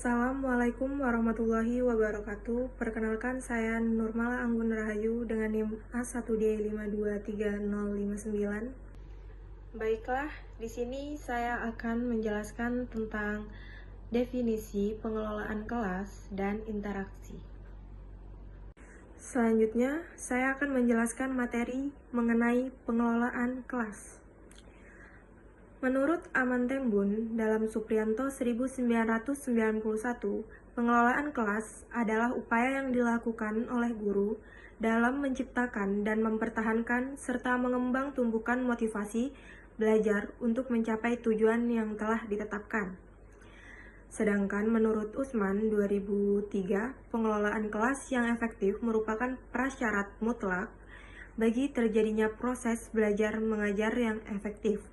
Assalamualaikum warahmatullahi wabarakatuh. Perkenalkan, saya Nurmala Anggun Rahayu dengan NIM A1D523059. Baiklah, di sini saya akan menjelaskan tentang definisi pengelolaan kelas dan interaksi. Selanjutnya, saya akan menjelaskan materi mengenai pengelolaan kelas. Menurut Amantembun dalam Supriyanto 1991, pengelolaan kelas adalah upaya yang dilakukan oleh guru dalam menciptakan dan mempertahankan serta mengembang tumbuhkan motivasi belajar untuk mencapai tujuan yang telah ditetapkan. Sedangkan menurut Usman 2003, pengelolaan kelas yang efektif merupakan prasyarat mutlak bagi terjadinya proses belajar mengajar yang efektif.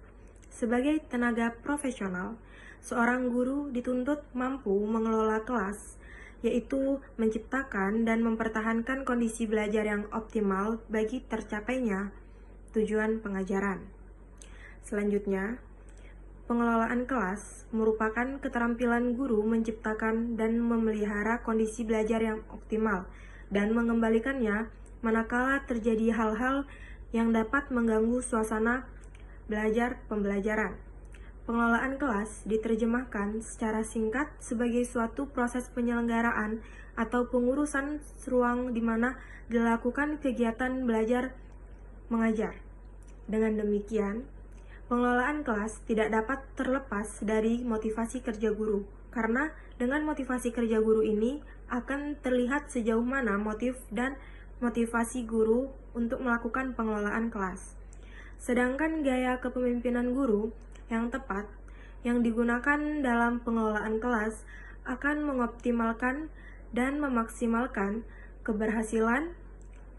Sebagai tenaga profesional, seorang guru dituntut mampu mengelola kelas, yaitu menciptakan dan mempertahankan kondisi belajar yang optimal bagi tercapainya tujuan pengajaran. Selanjutnya, pengelolaan kelas merupakan keterampilan guru menciptakan dan memelihara kondisi belajar yang optimal dan mengembalikannya manakala terjadi hal-hal yang dapat mengganggu suasana belajar pembelajaran. Pengelolaan kelas diterjemahkan secara singkat sebagai suatu proses penyelenggaraan atau pengurusan ruang di mana dilakukan kegiatan belajar mengajar. Dengan demikian, pengelolaan kelas tidak dapat terlepas dari motivasi kerja guru, karena dengan motivasi kerja guru ini akan terlihat sejauh mana motif dan motivasi guru untuk melakukan pengelolaan kelas. Sedangkan gaya kepemimpinan guru yang tepat yang digunakan dalam pengelolaan kelas akan mengoptimalkan dan memaksimalkan keberhasilan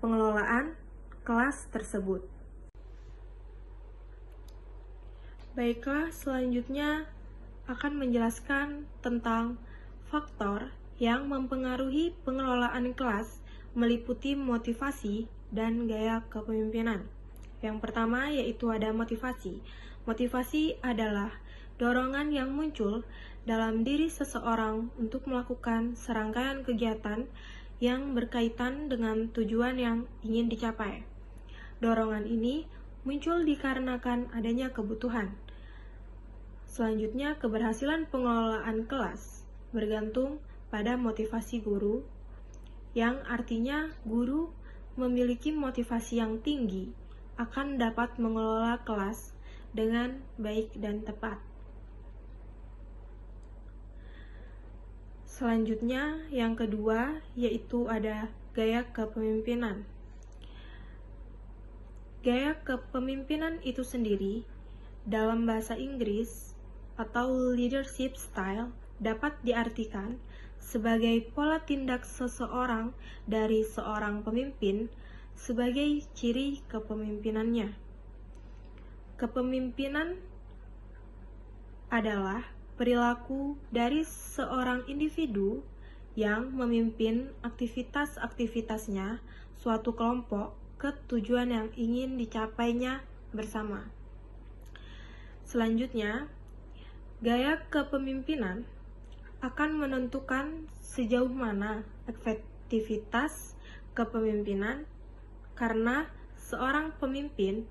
pengelolaan kelas tersebut. Baiklah, selanjutnya akan menjelaskan tentang faktor yang mempengaruhi pengelolaan kelas meliputi motivasi dan gaya kepemimpinan. Yang pertama yaitu ada motivasi. Motivasi adalah dorongan yang muncul dalam diri seseorang untuk melakukan serangkaian kegiatan yang berkaitan dengan tujuan yang ingin dicapai. Dorongan ini muncul dikarenakan adanya kebutuhan. Selanjutnya, keberhasilan pengelolaan kelas bergantung pada motivasi guru, yang artinya guru memiliki motivasi yang tinggi akan dapat mengelola kelas dengan baik dan tepat. Selanjutnya, yang kedua yaitu ada gaya kepemimpinan. Gaya kepemimpinan itu sendiri dalam bahasa Inggris atau leadership style dapat diartikan sebagai pola tindak seseorang dari seorang pemimpin sebagai ciri kepemimpinannya. Kepemimpinan adalah perilaku dari seorang individu yang memimpin aktivitas-aktivitasnya suatu kelompok ke tujuan yang ingin dicapainya bersama. Selanjutnya, gaya kepemimpinan akan menentukan sejauh mana efektivitas kepemimpinan, karena seorang pemimpin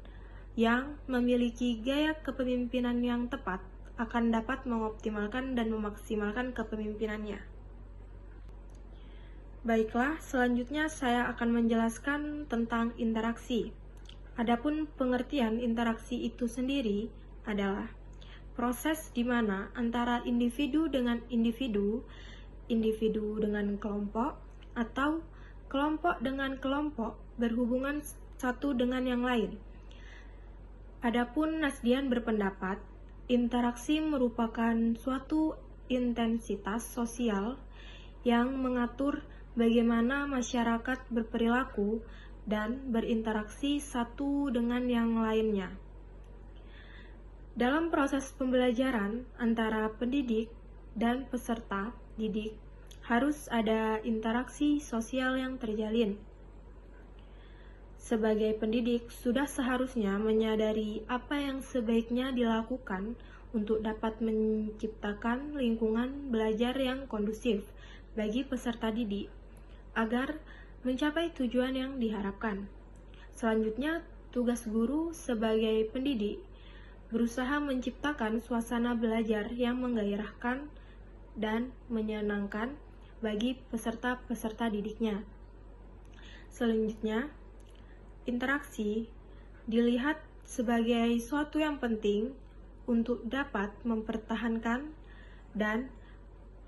yang memiliki gaya kepemimpinan yang tepat akan dapat mengoptimalkan dan memaksimalkan kepemimpinannya. Baiklah, selanjutnya saya akan menjelaskan tentang interaksi. Adapun pengertian interaksi itu sendiri adalah proses di mana antara individu dengan individu, individu dengan kelompok, atau kelompok dengan kelompok berhubungan satu dengan yang lain. Adapun Nasdian berpendapat, interaksi merupakan suatu intensitas sosial yang mengatur bagaimana masyarakat berperilaku dan berinteraksi satu dengan yang lainnya. Dalam proses pembelajaran antara pendidik dan peserta didik, harus ada interaksi sosial yang terjalin. Sebagai pendidik, sudah seharusnya menyadari apa yang sebaiknya dilakukan untuk dapat menciptakan lingkungan belajar yang kondusif bagi peserta didik agar mencapai tujuan yang diharapkan. Selanjutnya, tugas guru sebagai pendidik berusaha menciptakan suasana belajar yang menggairahkan dan menyenangkan bagi peserta-peserta didiknya. Selanjutnya, interaksi dilihat sebagai suatu yang penting untuk dapat mempertahankan dan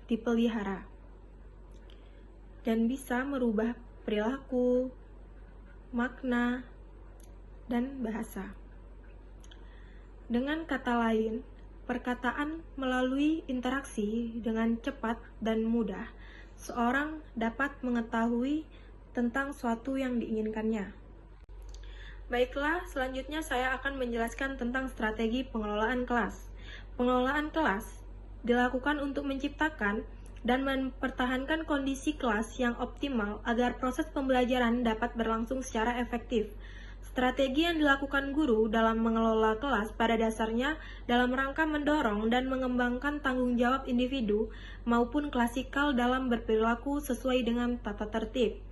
dipelihara, dan bisa merubah perilaku, makna, dan bahasa. Dengan kata lain, perkataan melalui interaksi dengan cepat dan mudah, seorang dapat mengetahui tentang suatu yang diinginkannya. Baiklah, selanjutnya saya akan menjelaskan tentang strategi pengelolaan kelas. Pengelolaan kelas dilakukan untuk menciptakan dan mempertahankan kondisi kelas yang optimal agar proses pembelajaran dapat berlangsung secara efektif. Strategi yang dilakukan guru dalam mengelola kelas pada dasarnya dalam rangka mendorong dan mengembangkan tanggung jawab individu maupun klasikal dalam berperilaku sesuai dengan tata tertib.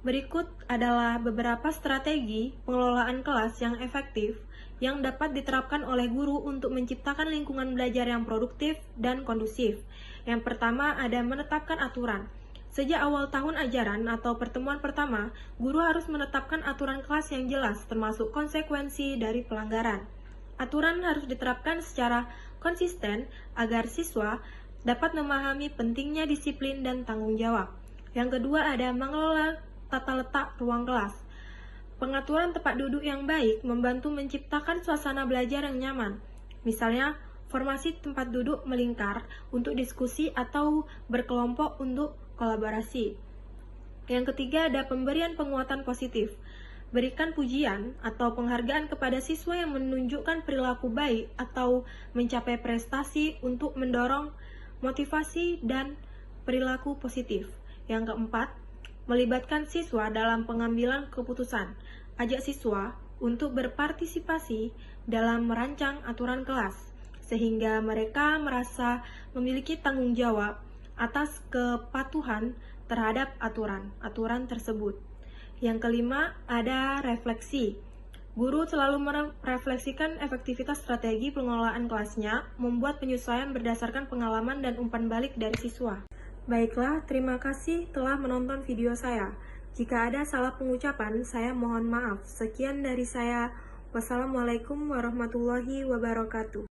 Berikut adalah beberapa strategi pengelolaan kelas yang efektif yang dapat diterapkan oleh guru untuk menciptakan lingkungan belajar yang produktif dan kondusif. Yang pertama ada menetapkan aturan. Sejak awal tahun ajaran atau pertemuan pertama, guru harus menetapkan aturan kelas yang jelas termasuk konsekuensi dari pelanggaran. Aturan harus diterapkan secara konsisten agar siswa dapat memahami pentingnya disiplin dan tanggung jawab. Yang kedua ada mengelola tata letak ruang kelas. Pengaturan tempat duduk yang baik membantu menciptakan suasana belajar yang nyaman. Misalnya, formasi tempat duduk melingkar untuk diskusi atau berkelompok untuk kolaborasi. Yang ketiga ada pemberian penguatan positif. Berikan pujian atau penghargaan kepada siswa yang menunjukkan perilaku baik atau mencapai prestasi untuk mendorong motivasi dan perilaku positif. Yang keempat, melibatkan siswa dalam pengambilan keputusan. Ajak siswa untuk berpartisipasi dalam merancang aturan kelas, sehingga mereka merasa memiliki tanggung jawab atas kepatuhan terhadap aturan tersebut. Yang kelima, ada refleksi. Guru selalu merefleksikan efektivitas strategi pengelolaan kelasnya, membuat penyesuaian berdasarkan pengalaman dan umpan balik dari siswa. Baiklah, terima kasih telah menonton video saya. Jika ada salah pengucapan, saya mohon maaf. Sekian dari saya. Wassalamualaikum warahmatullahi wabarakatuh.